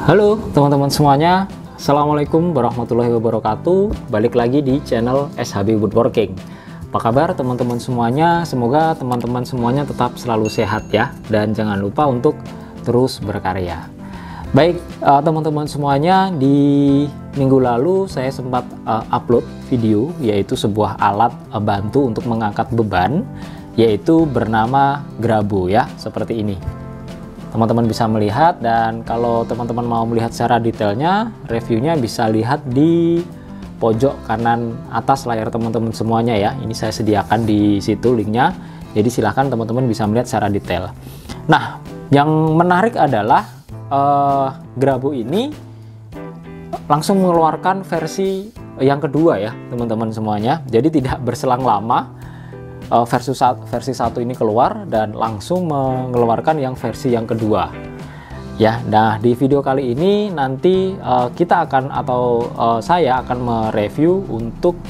Halo teman-teman semuanya, Assalamualaikum warahmatullahi wabarakatuh. Balik lagi di channel SHB Woodworking. Apa kabar teman-teman semuanya? Semoga teman-teman semuanya tetap selalu sehat ya. Dan jangan lupa untuk terus berkarya. Baik teman-teman semuanya, di minggu lalu saya sempat upload video, yaitu sebuah alat bantu untuk mengangkat beban, yaitu bernama Grabo ya, seperti ini. Teman-teman bisa melihat, dan kalau teman-teman mau melihat secara detailnya, reviewnya bisa lihat di pojok kanan atas layar teman-teman semuanya ya. Ini saya sediakan di situ linknya, jadi silahkan teman-teman bisa melihat secara detail. Nah, yang menarik adalah Grabo ini langsung mengeluarkan versi yang kedua ya teman-teman semuanya. Jadi tidak berselang lama versi 1 ini keluar dan langsung mengeluarkan yang versi yang kedua ya. Nah, di video kali ini nanti kita akan saya akan mereview untuk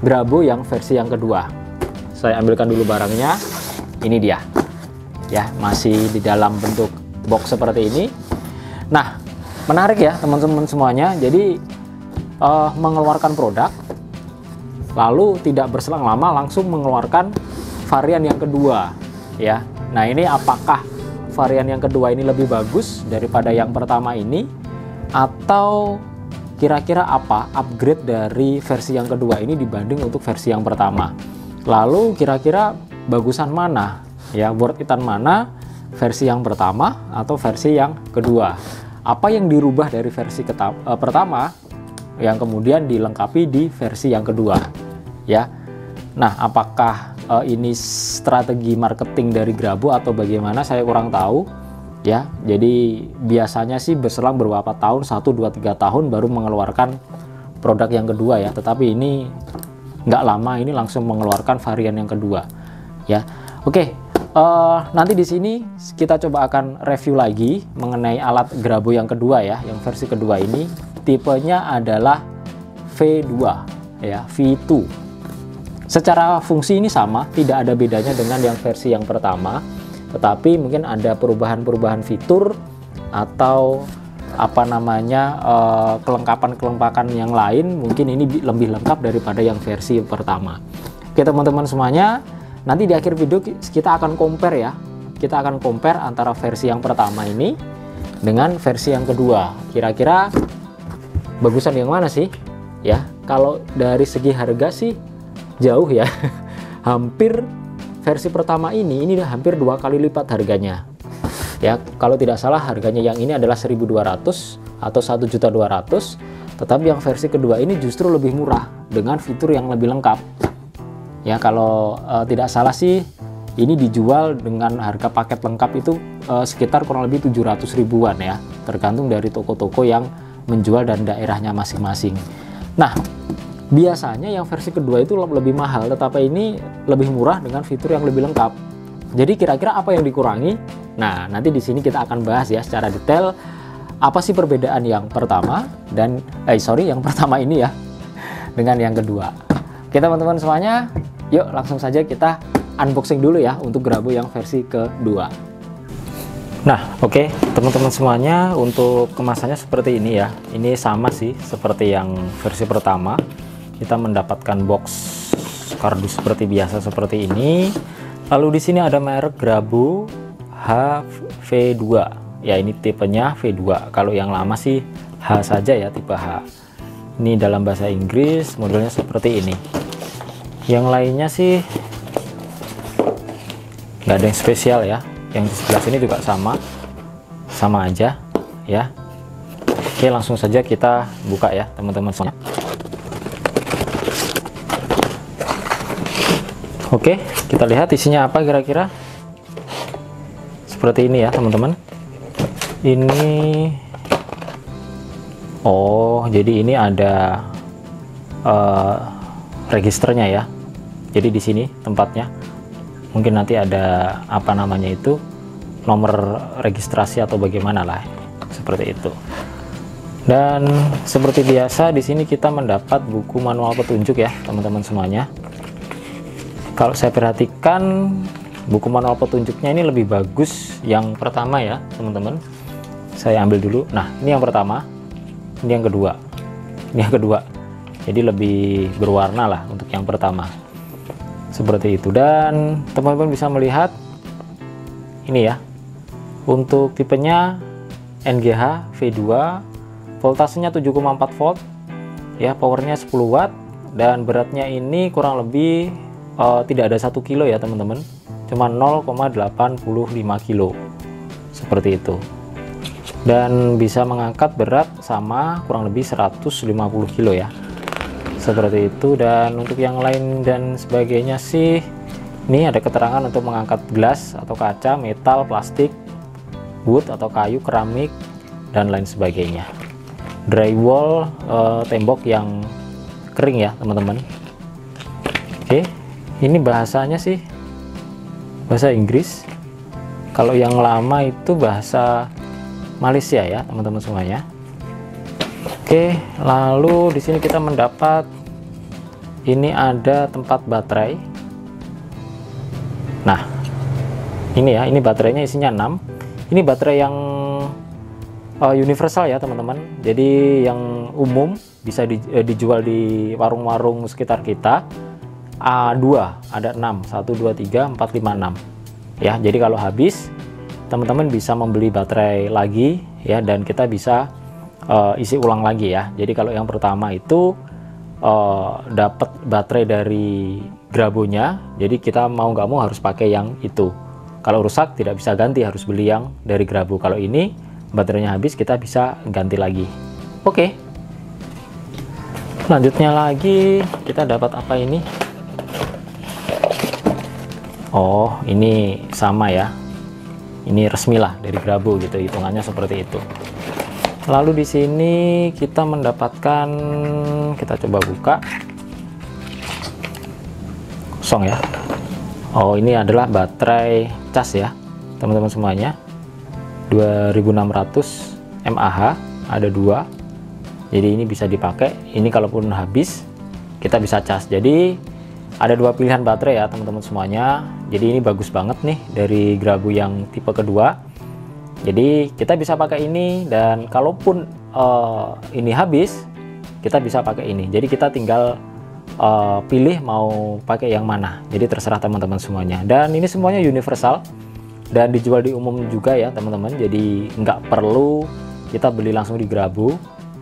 Grabo yang versi yang kedua. Saya ambilkan dulu barangnya. Ini dia ya, masih di dalam bentuk box seperti ini. Nah, menarik ya teman-teman semuanya. Jadi mengeluarkan produk, lalu tidak berselang lama langsung mengeluarkan varian yang kedua ya. Nah, ini apakah varian yang kedua ini lebih bagus daripada yang pertama ini, atau kira-kira apa upgrade dari versi yang kedua ini dibanding untuk versi yang pertama? Lalu kira-kira bagusan mana ya, worth it-an mana, versi yang pertama atau versi yang kedua? Apa yang dirubah dari versi pertama yang kemudian dilengkapi di versi yang kedua ya. Nah, apakah ini strategi marketing dari Grabo atau bagaimana, saya kurang tahu ya. Jadi biasanya sih berselang beberapa tahun, 1, 2, 3 tahun baru mengeluarkan produk yang kedua ya. Tetapi ini nggak lama, ini langsung mengeluarkan varian yang kedua ya. Oke, nanti di sini kita coba akan review lagi mengenai alat Grabo yang kedua ya, yang versi kedua ini. Tipenya adalah V2 ya, V2. Secara fungsi ini sama, tidak ada bedanya dengan yang versi yang pertama, tetapi mungkin ada perubahan-perubahan fitur atau apa namanya kelengkapan yang lain. Mungkin ini lebih lengkap daripada yang versi pertama. Oke teman-teman semuanya, nanti di akhir video kita akan compare ya. Kita akan compare antara versi yang pertama ini dengan versi yang kedua. Kira-kira bagusan yang mana sih? Ya, kalau dari segi harga sih jauh ya. Hampir versi pertama ini hampir 2 kali lipat harganya. Ya, kalau tidak salah harganya yang ini adalah 1.200 atau 1.200.000, tetapi yang versi kedua ini justru lebih murah dengan fitur yang lebih lengkap. Ya, kalau tidak salah sih ini dijual dengan harga paket lengkap itu sekitar kurang lebih 700 ribuan ya, tergantung dari toko-toko yang menjual dan daerahnya masing-masing. Nah, biasanya yang versi kedua itu lebih mahal, tetapi ini lebih murah dengan fitur yang lebih lengkap. Jadi kira-kira apa yang dikurangi? Nah, nanti di sini kita akan bahas ya secara detail apa sih perbedaan yang pertama dan yang pertama ini ya dengan yang kedua. Oke teman-teman semuanya, yuk langsung saja kita unboxing dulu ya untuk Grabo yang versi kedua. Nah, oke teman-teman semuanya, untuk kemasannya seperti ini ya. Ini sama sih seperti yang versi pertama. Kita mendapatkan box kardus seperti biasa seperti ini. Lalu di sini ada merek Grabo HV2. Ya, ini tipenya V2. Kalau yang lama sih H saja ya, tipe H. Ini dalam bahasa Inggris, modelnya seperti ini. Yang lainnya sih nggak ada yang spesial ya. Yang di sebelah sini juga sama aja ya. Oke, langsung saja kita buka ya teman-teman semuanya. Oke, kita lihat isinya apa kira-kira. Seperti ini ya teman-teman. Ini jadi ini ada registernya ya. Jadi di sini tempatnya. Mungkin nanti ada apa namanya itu, nomor registrasi atau bagaimana lah, seperti itu. Dan seperti biasa di sini kita mendapat buku manual petunjuk ya teman-teman semuanya. Kalau saya perhatikan buku manual petunjuknya ini lebih bagus yang pertama ya teman-teman. Saya ambil dulu. Nah, ini yang pertama, ini yang kedua, ini yang kedua. Jadi lebih berwarna lah untuk yang pertama, seperti itu. Dan teman-teman bisa melihat ini ya, untuk tipenya NGH V2, voltasenya 7,4 volt ya, powernya 10 watt, dan beratnya ini kurang lebih tidak ada 1 kilo ya teman-teman, cuma 0,85 kilo, seperti itu. Dan bisa mengangkat berat sama kurang lebih 150 kilo ya, seperti itu. Dan untuk yang lain dan sebagainya sih, ini ada keterangan untuk mengangkat gelas atau kaca, metal, plastik, wood atau kayu, keramik, dan lain sebagainya. Drywall, tembok yang kering ya teman-teman. Oke, ini bahasanya sih bahasa Inggris. Kalau yang lama itu bahasa Malaysia ya teman-teman semuanya. Oke, lalu di sini kita mendapat ini ada tempat baterai. Nah, ini ya, ini baterainya isinya 6. Ini baterai yang universal ya teman-teman. Jadi yang umum bisa dijual di warung-warung sekitar kita. A2 ada 6, 1 2 3 4 5 6 ya. Jadi kalau habis, teman-teman bisa membeli baterai lagi ya, dan kita bisa isi ulang lagi ya. Jadi kalau yang pertama itu dapat baterai dari Grabonya, jadi kita mau nggak mau harus pakai yang itu. Kalau rusak tidak bisa ganti, harus beli yang dari Grabo. Kalau ini baterainya habis, kita bisa ganti lagi. Oke, selanjutnya lagi kita dapat apa ini? Oh, ini sama ya, ini resmi lah dari Grabo gitu, hitungannya seperti itu. Lalu di sini kita mendapatkan, kita coba buka, kosong ya. Oh, ini adalah baterai cas ya teman-teman semuanya, 2600 mAh, ada 2. Jadi ini bisa dipakai, ini kalaupun habis kita bisa cas. Jadi ada 2 pilihan baterai ya teman-teman semuanya. Jadi ini bagus banget nih dari Grabo yang tipe kedua. Jadi kita bisa pakai ini, dan kalaupun ini habis, kita bisa pakai ini. Jadi kita tinggal pilih mau pakai yang mana. Jadi terserah teman-teman semuanya. Dan ini semuanya universal dan dijual di umum juga ya teman-teman. Jadi nggak perlu kita beli langsung di Grabo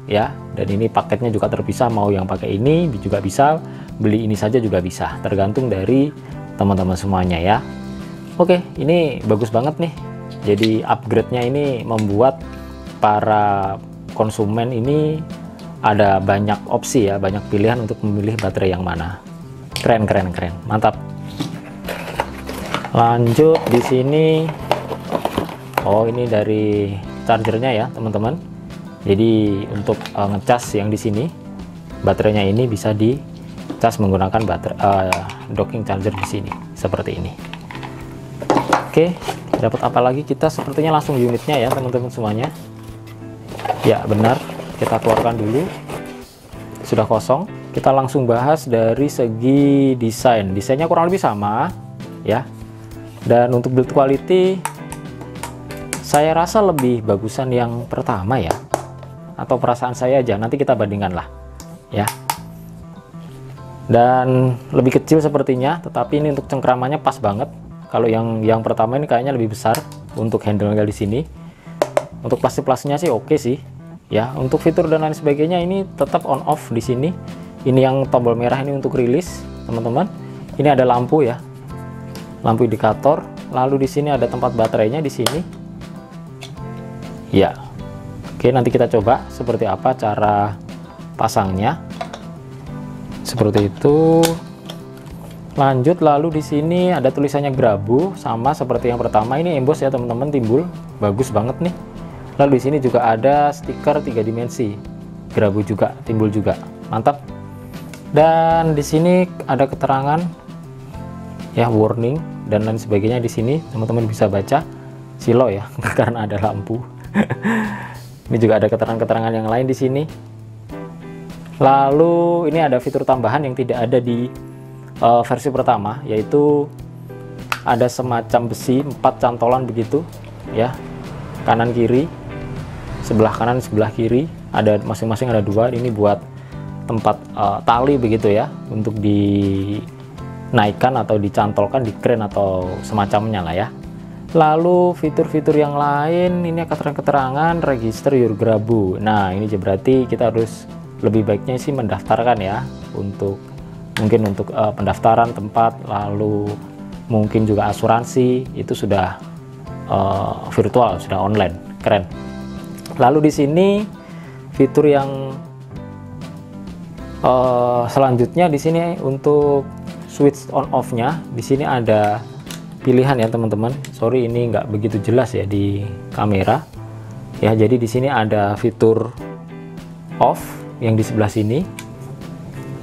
ya. Dan ini paketnya juga terpisah, mau yang pakai ini juga bisa, beli ini saja juga bisa, tergantung dari teman-teman semuanya ya. Oke, ini bagus banget nih. Jadi upgrade-nya ini membuat para konsumen ini ada banyak opsi ya, banyak pilihan untuk memilih baterai yang mana. Keren, mantap. Lanjut di sini, oh ini dari chargernya ya teman-teman. Jadi untuk ngecas yang di sini, baterainya ini bisa dicas menggunakan baterai docking charger di sini seperti ini. Oke, dapat apa lagi kita? Sepertinya langsung unitnya ya teman-teman semuanya. Ya benar, kita keluarkan dulu, sudah kosong. Kita langsung bahas dari segi desainnya kurang lebih sama ya. Dan untuk build quality, saya rasa lebih bagusan yang pertama ya, atau perasaan saya aja, nanti kita bandingkan lah ya. Dan lebih kecil sepertinya, tetapi ini untuk cengkramannya pas banget. Kalau yang pertama ini kayaknya lebih besar untuk handle-nya di sini. Untuk plastik-plastiknya sih oke sih ya. Untuk fitur dan lain sebagainya ini tetap on off di sini. Ini yang tombol merah ini untuk rilis teman-teman. Ini ada lampu ya, lampu indikator. Lalu di sini ada tempat baterainya di sini ya. Oke, nanti kita coba seperti apa cara pasangnya, seperti itu. Lanjut, lalu di sini ada tulisannya Grabo, sama seperti yang pertama. Ini emboss ya teman-teman, timbul bagus banget nih. Lalu di sini juga ada stiker 3 dimensi Grabo juga, timbul juga, mantap. Dan di sini ada keterangan ya, warning dan lain sebagainya. Di sini teman-teman bisa baca silo ya karena ada lampu. Ini juga ada keterangan-keterangan yang lain di sini. Lalu ini ada fitur tambahan yang tidak ada di versi pertama, yaitu ada semacam besi 4 cantolan begitu ya, kanan kiri. sebelah kanan, sebelah kiri, ada masing-masing ada 2. Ini buat tempat tali begitu ya, untuk dinaikkan atau dicantolkan di kren atau semacamnya lah ya. Lalu fitur-fitur yang lain, ini keterangan register your Grabbu. Nah, ini berarti kita harus lebih baiknya sih mendaftarkan ya, untuk mungkin untuk pendaftaran tempat, lalu mungkin juga asuransi, itu sudah virtual, sudah online, keren. Lalu di sini fitur yang selanjutnya di sini untuk switch on off-nya, di sini ada pilihan ya teman-teman. Sorry ini nggak begitu jelas ya di kamera ya. Jadi di sini ada fitur off yang di sebelah sini,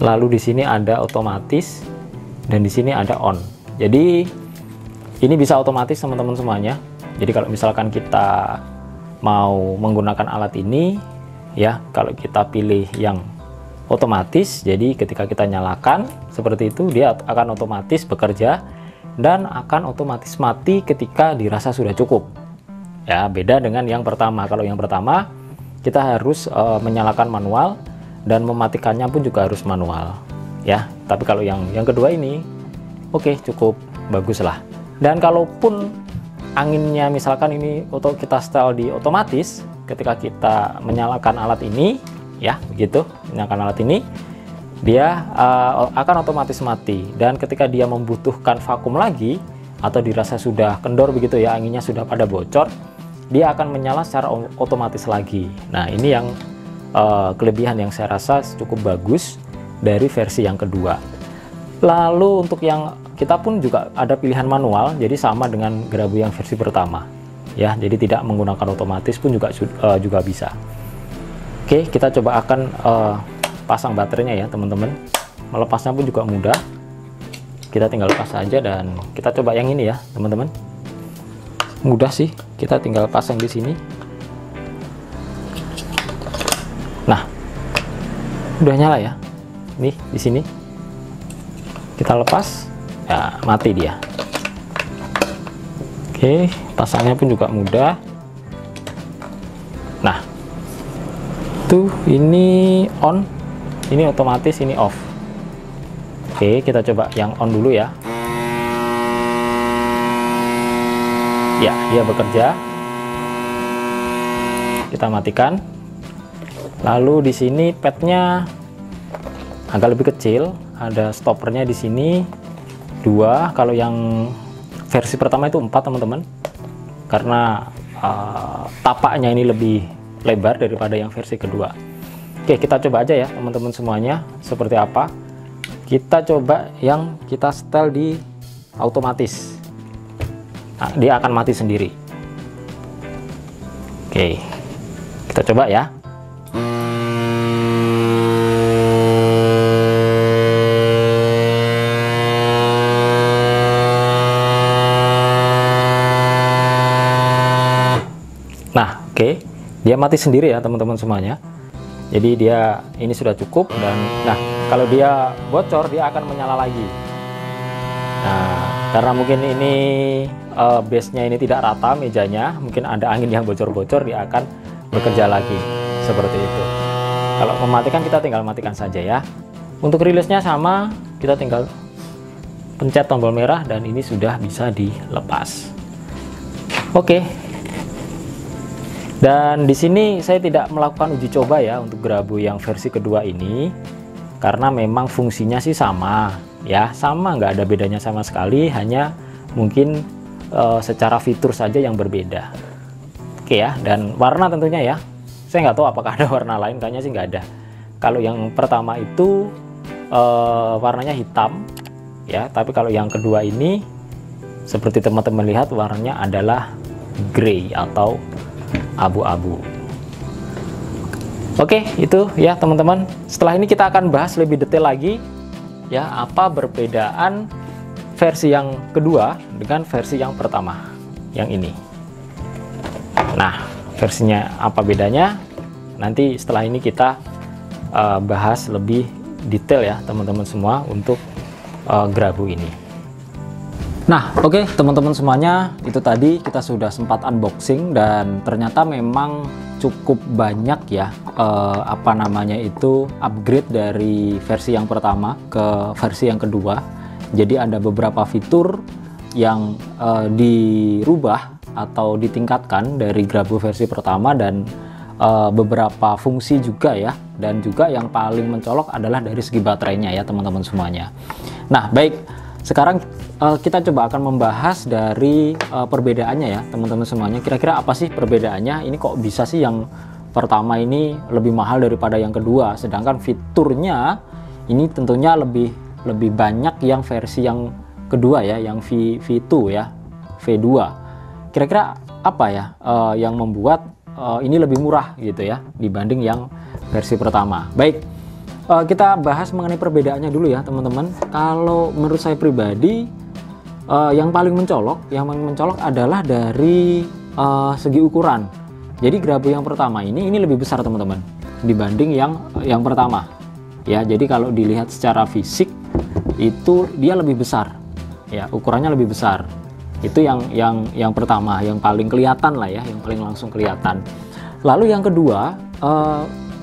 lalu di sini ada otomatis, dan di sini ada on. Jadi ini bisa otomatis teman-teman semuanya. Jadi kalau misalkan kita mau menggunakan alat ini ya, kalau kita pilih yang otomatis, jadi ketika kita nyalakan seperti itu, dia akan otomatis bekerja dan akan otomatis mati ketika dirasa sudah cukup ya. Beda dengan yang pertama. Kalau yang pertama kita harus menyalakan manual dan mematikannya pun juga harus manual ya. Tapi kalau yang kedua ini oke, cukup bagus lah. Dan kalaupun anginnya misalkan ini kita setel di otomatis, ketika kita menyalakan alat ini ya, begitu menyalakan alat ini, dia akan otomatis mati. Dan ketika dia membutuhkan vakum lagi atau dirasa sudah kendor begitu ya, anginnya sudah pada bocor, dia akan menyala secara otomatis lagi. Nah, ini yang kelebihan yang saya rasa cukup bagus dari versi yang kedua. Lalu untuk yang kita pun juga ada pilihan manual, jadi sama dengan Grabbu yang versi pertama ya. Jadi tidak menggunakan otomatis pun juga bisa. Oke, kita coba akan pasang baterainya ya teman-teman. Melepasnya pun juga mudah, kita tinggal lepas saja. Dan kita coba yang ini ya teman-teman, mudah sih, kita tinggal pasang di sini. Nah, udah nyala ya, nih di sini kita lepas ya, mati dia. Oke, pasangnya pun juga mudah. Nah, tuh ini on, ini otomatis, ini off. Oke, kita coba yang on dulu ya. Ya, dia bekerja. Kita matikan. Lalu di sini padnya agak lebih kecil, ada stoppernya di sini 2. Kalau yang versi pertama itu 4 teman-teman, karena tapaknya ini lebih lebar daripada yang versi kedua. Oke, kita coba aja ya teman-teman semuanya seperti apa. Kita coba yang kita setel di otomatis. Nah, dia akan mati sendiri. Oke, kita coba ya. Nah, oke, dia mati sendiri ya teman-teman semuanya. Jadi dia ini sudah cukup. Dan nah, kalau dia bocor dia akan menyala lagi. Nah, karena mungkin ini base-nya ini tidak rata mejanya, mungkin ada angin yang bocor-bocor, dia akan bekerja lagi seperti itu. Kalau mematikan, kita tinggal matikan saja ya. Untuk rilisnya sama, kita tinggal pencet tombol merah dan ini sudah bisa dilepas. Oke. Dan di sini saya tidak melakukan uji coba ya untuk Grabbu yang versi kedua ini, karena memang fungsinya sih sama ya, sama, nggak ada bedanya sama sekali, hanya mungkin secara fitur saja yang berbeda. Oke ya, dan warna tentunya ya, saya nggak tahu apakah ada warna lain, kayaknya sih nggak ada. Kalau yang pertama itu warnanya hitam ya, tapi kalau yang kedua ini seperti teman-teman lihat warnanya adalah grey atau abu-abu. Oke, itu ya teman-teman. Setelah ini kita akan bahas lebih detail lagi ya, apa perbedaan versi yang kedua dengan versi yang pertama, yang ini. Nah, versinya apa bedanya? Nanti setelah ini kita bahas lebih detail ya teman-teman semua untuk Grabbu ini. Nah, oke, teman-teman semuanya, itu tadi kita sudah sempat unboxing dan ternyata memang cukup banyak ya upgrade dari versi yang pertama ke versi yang kedua. Jadi ada beberapa fitur yang dirubah atau ditingkatkan dari Grabo versi pertama, dan beberapa fungsi juga ya, dan juga yang paling mencolok adalah dari segi baterainya ya teman-teman semuanya. Nah, baik, sekarang kita coba akan membahas dari perbedaannya ya teman-teman semuanya. Kira-kira apa sih perbedaannya? Ini kok bisa sih yang pertama ini lebih mahal daripada yang kedua, sedangkan fiturnya ini tentunya lebih banyak yang versi yang kedua ya, yang V2 ya, V2. Kira-kira apa ya yang membuat ini lebih murah gitu ya dibanding yang versi pertama? Baik, kita bahas mengenai perbedaannya dulu ya teman-teman. Kalau menurut saya pribadi, yang paling mencolok adalah dari segi ukuran. Jadi Grabo yang pertama ini lebih besar teman-teman dibanding yang pertama ya. Jadi kalau dilihat secara fisik itu dia lebih besar ya, ukurannya lebih besar. Itu yang pertama, yang paling kelihatan lah ya, yang paling langsung kelihatan. Lalu yang kedua,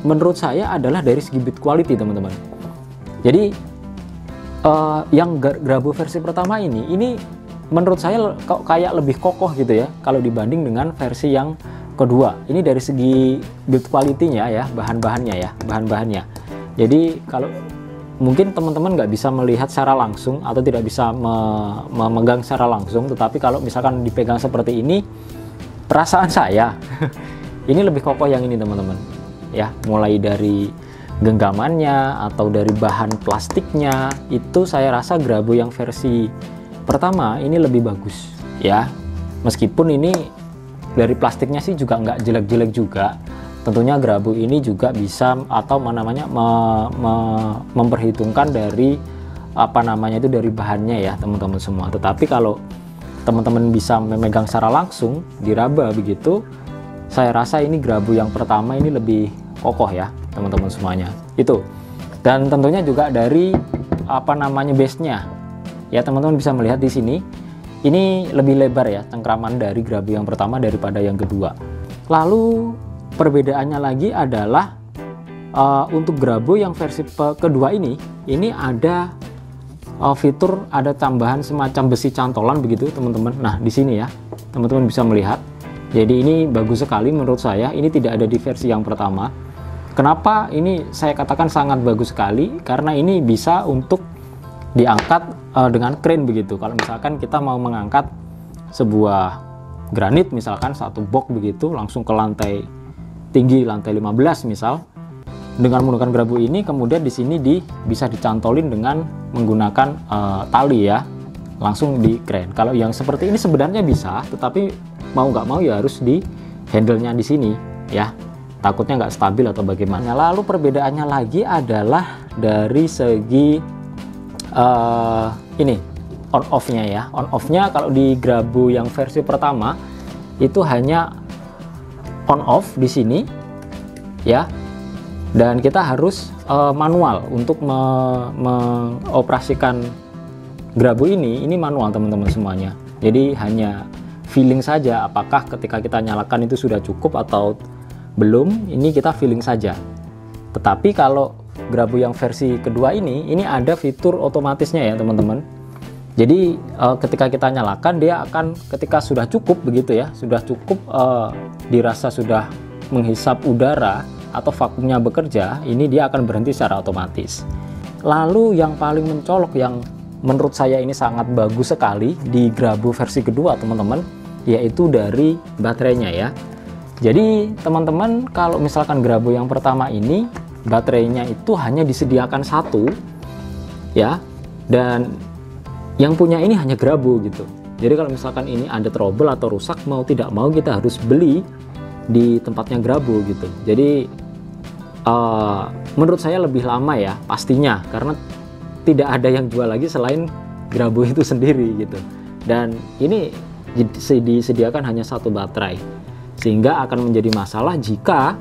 menurut saya adalah dari segi build quality teman-teman. Jadi yang Grabo versi pertama ini menurut saya kok kayak lebih kokoh gitu ya kalau dibanding dengan versi yang kedua. Ini dari segi build quality-nya ya, bahan-bahannya. Jadi kalau mungkin teman-teman nggak bisa melihat secara langsung atau tidak bisa memegang secara langsung, tetapi kalau misalkan dipegang seperti ini, perasaan saya ini lebih kokoh yang ini teman-teman ya. Mulai dari genggamannya atau dari bahan plastiknya, itu saya rasa Grabo yang versi pertama ini lebih bagus ya. Meskipun ini dari plastiknya sih juga nggak jelek-jelek juga. Tentunya Grabo ini juga bisa atau memperhitungkan dari dari bahannya ya teman-teman semua. Tetapi kalau teman-teman bisa memegang secara langsung diraba begitu, saya rasa ini Grabo yang pertama ini lebih kokoh ya teman-teman semuanya. Itu. Dan tentunya juga dari base-nya. Ya, teman-teman bisa melihat di sini. Ini lebih lebar ya cengkraman dari Grabo yang pertama daripada yang kedua. Lalu perbedaannya lagi adalah untuk Grabo yang versi kedua ini ada fitur, ada tambahan semacam besi cantolan begitu teman-teman. Nah, di sini ya teman-teman bisa melihat. Jadi ini bagus sekali menurut saya. Ini tidak ada di versi yang pertama. Kenapa ini saya katakan sangat bagus sekali? Karena ini bisa untuk diangkat dengan crane begitu. Kalau misalkan kita mau mengangkat sebuah granit, misalkan satu box begitu langsung ke lantai tinggi, lantai 15 misal, dengan menggunakan Grabo ini, kemudian di sini bisa dicantolin dengan menggunakan tali ya, langsung di crane. Kalau yang seperti ini sebenarnya bisa, tetapi mau nggak mau ya harus di handle-nya di sini ya, takutnya nggak stabil atau bagaimana. Lalu perbedaannya lagi adalah dari segi ini on off-nya ya. On off-nya kalau di Grabo yang versi pertama itu hanya on off di sini ya, dan kita harus manual untuk mengoperasikan Grabo ini manual teman-teman semuanya. Jadi hanya feeling saja apakah ketika kita nyalakan itu sudah cukup atau belum, ini kita feeling saja. Tetapi kalau Grabo yang versi kedua ini ada fitur otomatisnya ya teman-teman. Jadi ketika kita nyalakan, dia akan ketika sudah cukup begitu ya, sudah cukup dirasa sudah menghisap udara atau vakumnya bekerja, ini dia akan berhenti secara otomatis. Lalu yang paling mencolok, yang menurut saya ini sangat bagus sekali di Grabo versi kedua teman-teman, yaitu dari baterainya ya. Jadi teman-teman kalau misalkan Grabo yang pertama ini baterainya itu hanya disediakan satu ya, dan yang punya ini hanya Grabo gitu. Jadi kalau misalkan ini ada trouble atau rusak, mau tidak mau kita harus beli di tempatnya Grabo gitu. Jadi menurut saya lebih lama ya pastinya, karena tidak ada yang jual lagi selain Grabo itu sendiri gitu. Dan ini disediakan hanya satu baterai, sehingga akan menjadi masalah jika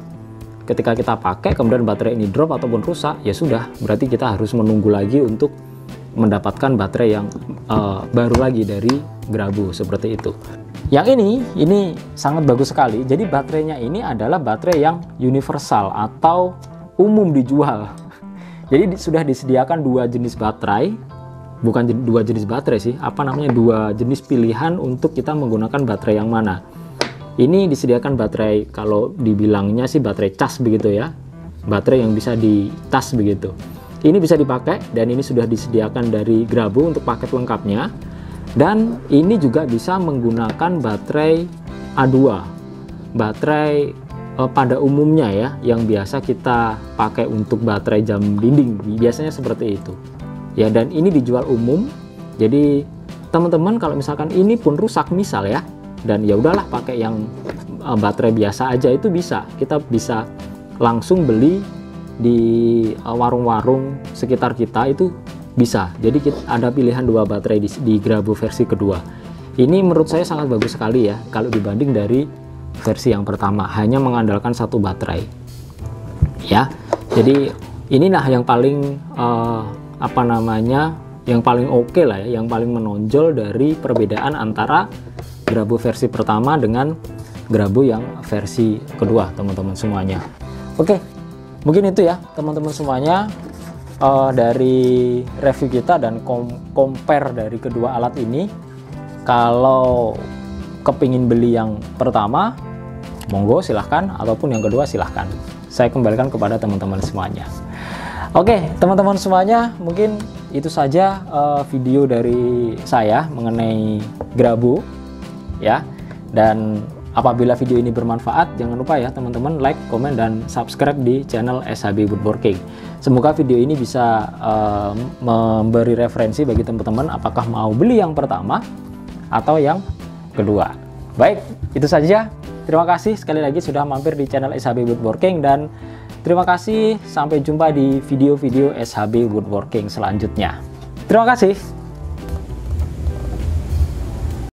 ketika kita pakai kemudian baterai ini drop ataupun rusak, ya sudah, berarti kita harus menunggu lagi untuk mendapatkan baterai yang baru lagi dari Graboh seperti itu. Yang ini sangat bagus sekali. Jadi baterainya ini adalah baterai yang universal atau umum dijual. Jadi sudah disediakan dua jenis baterai, bukan dua jenis baterai sih, dua jenis pilihan untuk kita menggunakan baterai yang mana. Ini disediakan baterai, kalau dibilangnya sih baterai cas begitu ya, baterai yang bisa di tas begitu. Ini bisa dipakai dan ini sudah disediakan dari Graboh untuk paket lengkapnya. Dan ini juga bisa menggunakan baterai A2, baterai pada umumnya ya, yang biasa kita pakai untuk baterai jam dinding, biasanya seperti itu. Ya, dan ini dijual umum. Jadi teman-teman kalau misalkan ini pun rusak misal ya, dan ya udahlah pakai yang baterai biasa aja, itu bisa. Kita bisa langsung beli di warung-warung sekitar kita, itu bisa. Jadi kita ada pilihan dua baterai di Graboh versi kedua. Ini menurut saya sangat bagus sekali ya kalau dibanding dari versi yang pertama, hanya mengandalkan satu baterai. Ya, jadi inilah yang paling yang paling oke lah ya, yang paling menonjol dari perbedaan antara Graboh versi pertama dengan Graboh yang versi kedua, teman-teman semuanya. Oke, mungkin itu ya teman-teman semuanya. Dari review kita dan compare dari kedua alat ini. Kalau kepingin beli yang pertama, monggo silahkan, ataupun yang kedua silahkan. Saya kembalikan kepada teman-teman semuanya. Oke teman-teman semuanya, mungkin itu saja video dari saya mengenai Graboh ya. Dan apabila video ini bermanfaat, jangan lupa ya teman-teman like, komen, dan subscribe di channel SHB Woodworking. Semoga video ini bisa memberi referensi bagi teman-teman apakah mau beli yang pertama atau yang kedua. Baik, itu saja. Terima kasih sekali lagi sudah mampir di channel SHB Woodworking, dan terima kasih, sampai jumpa di video-video SHB Woodworking selanjutnya. Terima kasih.